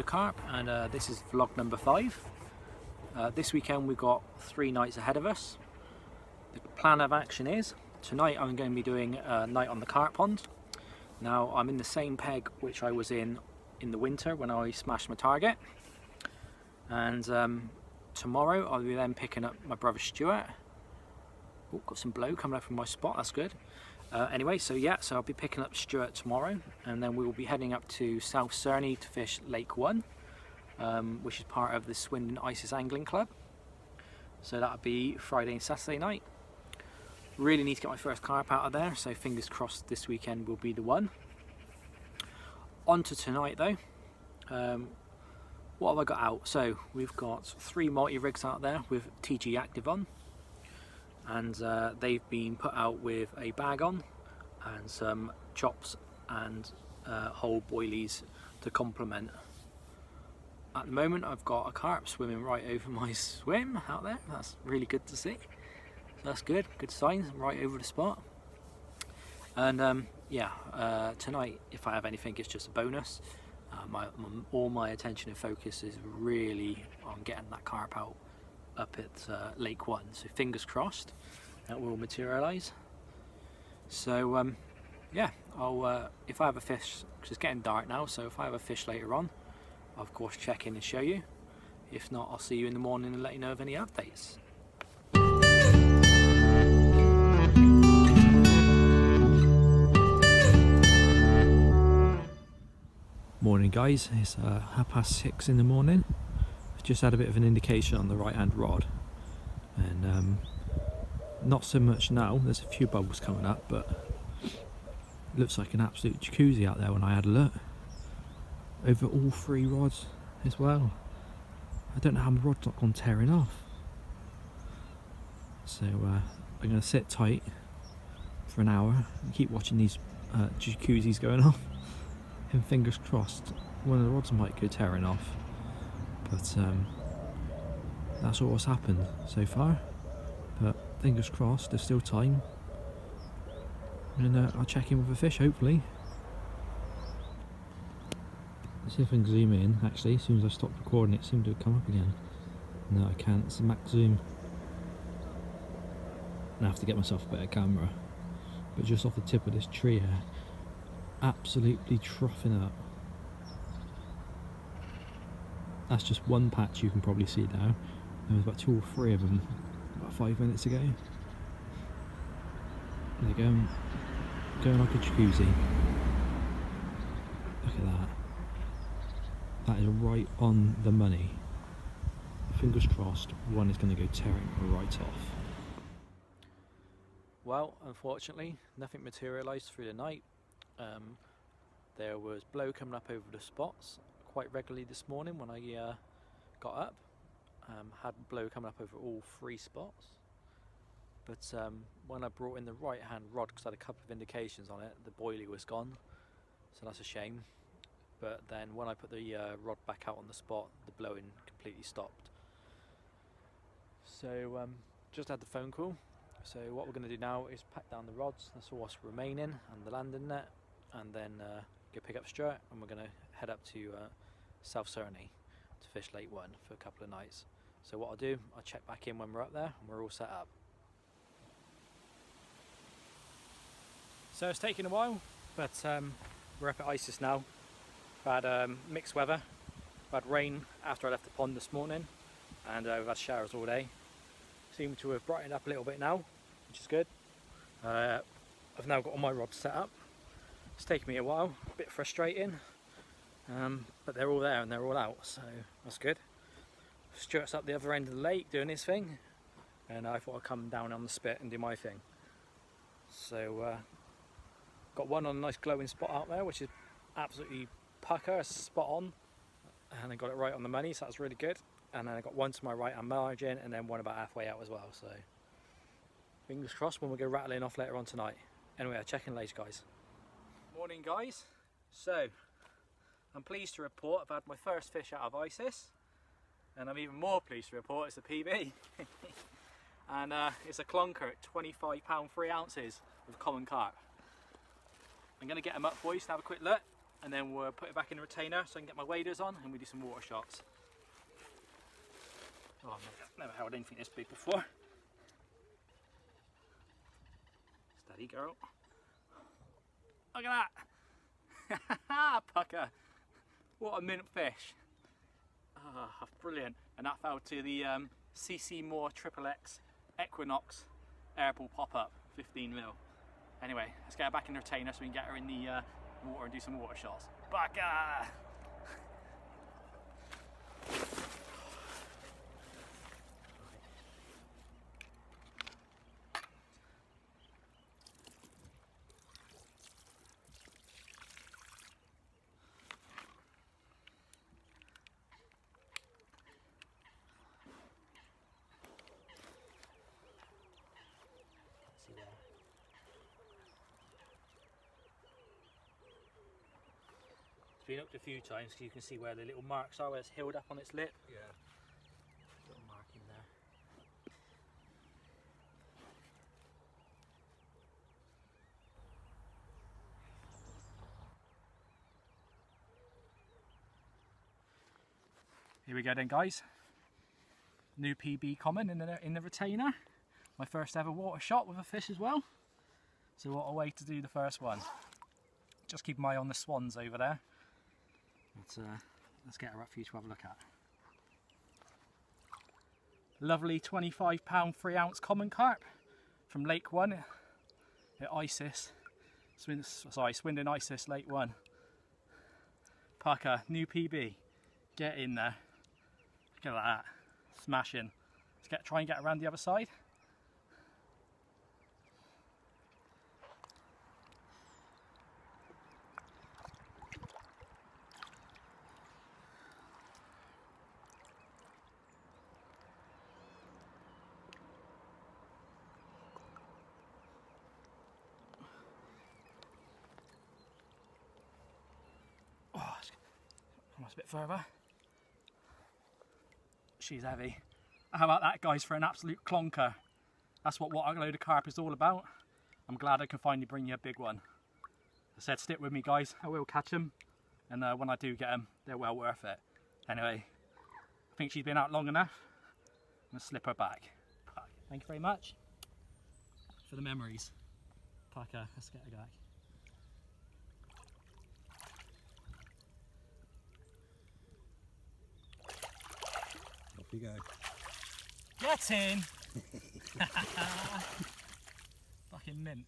Trader Carp, and this is vlog number 5. This weekend we've got 3 nights ahead of us. The plan of action is, tonight I'm going to be doing a night on the carp pond. Now I'm in the same peg which I was in the winter when I smashed my target, and tomorrow I'll be then picking up my brother Stuart. Oh, got some blow coming up from my spot, that's good. Anyway, so I'll be picking up Stuart tomorrow, and then we will be heading up to South Cerney to fish Lake 1, which is part of the Swindon Isis Angling Club. So that'll be Friday and Saturday night. Really need to get my first carp out of there, so fingers crossed this weekend will be the one. On to tonight though. What have I got out? So we've got 3 multi-rigs out there with TG Active on, and they've been put out with a bag on and some chops and whole boilies to complement. At the moment I've got a carp swimming right over my swim out there. That's really good to see. That's good signs, right over the spot. And tonight, if I have anything, it's just a bonus. All my attention and focus is really on getting that carp out up at Lake 1, so fingers crossed that will materialise. So I'll if I have a fish, because it's getting dark now, so if I have a fish later on, I'll of course check in and show you. If not, I'll see you in the morning and let you know of any updates. Morning guys, it's 6:30 in the morning. I've just had a bit of an indication on the right hand rod, and not so much now. There's a few bubbles coming up, but it looks like an absolute jacuzzi out there when I had a look. Over all 3 rods as well. I don't know how my rod's not gone tearing off. So I'm going to sit tight for an hour and keep watching these jacuzzis going off. And fingers crossed one of the rods might go tearing off, but that's all what's happened so far. But fingers crossed, there's still time, and I'll check in with a fish hopefully. Let's see if I can zoom in. Actually, as soon as I stopped recording it seemed to come up again. No, I can't, it's a max zoom. I have to get myself a better camera. But just off the tip of this tree here, absolutely troughing up. That's just one patch you can probably see now. There was about 2 or 3 of them about 5 minutes ago. They're going like a jacuzzi. Look at that. That is right on the money. Fingers crossed one is going to go tearing right off. Well, unfortunately nothing materialised through the night. There was blow coming up over the spots quite regularly this morning when I got up. Had blow coming up over all 3 spots, but when I brought in the right hand rod, because I had a couple of indications on it, the boilie was gone, so that's a shame. But then when I put the rod back out on the spot, the blowing completely stopped. So just had the phone call. So what we're going to do now is pack down the rods, that's all what's remaining, and the landing net, and then go pick up Stuart, and we're going to head up to South Cerney to fish Lake 1 for a couple of nights. So what I'll do, I'll check back in when we're up there and we're all set up. So it's taken a while, but we're up at Isis now. We've had mixed weather. We've had rain after I left the pond this morning, and we've had showers all day. Seem to have brightened up a little bit now, which is good. I've now got all my rods set up. It's taken me a while, a bit frustrating, but they're all there and they're all out, so that's good. Stuart's up the other end of the lake doing his thing, and I thought I'd come down on the spit and do my thing. So got one on a nice glowing spot out there, which is absolutely pucker, it's spot on, and I got it right on the money, so that's really good. And then I got one to my right hand margin, and then one about halfway out as well, so fingers crossed when we go rattling off later on tonight. Anyway, I'll check in later guys. Morning guys, so I'm pleased to report I've had my first fish out of Isis, and I'm even more pleased to report it's a PB. And it's a clonker at 25 pound 3 ounces with common carp. I'm going to get them up for you to have a quick look, and then we'll put it back in the retainer so I can get my waders on and we do some water shots. Oh, I've never held anything this big before. Steady, girl. Look at that! Pucker! What a mint fish! Ah, brilliant. And that fell to the CC Moore XXX Equinox Airball pop-up, 15mm. Anyway, let's get her back in the retainer so we can get her in the water and do some water shots. Pucker! See there. It's been up a few times so you can see where the little marks are, where it's healed up on its lip. Yeah. Little mark in there. Here we go then, guys. New PB common in the retainer. My first ever water shot with a fish as well. So what a way to do the first one. Just keep my eye on the swans over there. Let's get her up for you to have a look at. Lovely 25 pound 3 ounce common carp from Lake 1 at Isis. Swindon Isis Lake 1. Pucker, new PB. Get in there. Look at that. Smashing. Let's try and get around the other side. Oh, come on a bit further. She's heavy. How about that, guys, for an absolute clonker? That's what a load of carp is all about. I'm glad I can finally bring you a big one. I said stick with me, guys. I will catch them, and when I do get them, they're well worth it. Anyway, I think she's been out long enough. I'm gonna slip her back. Thank you very much for the memories. Pucker, let's get her back. Off you go. Get in! Fucking mint.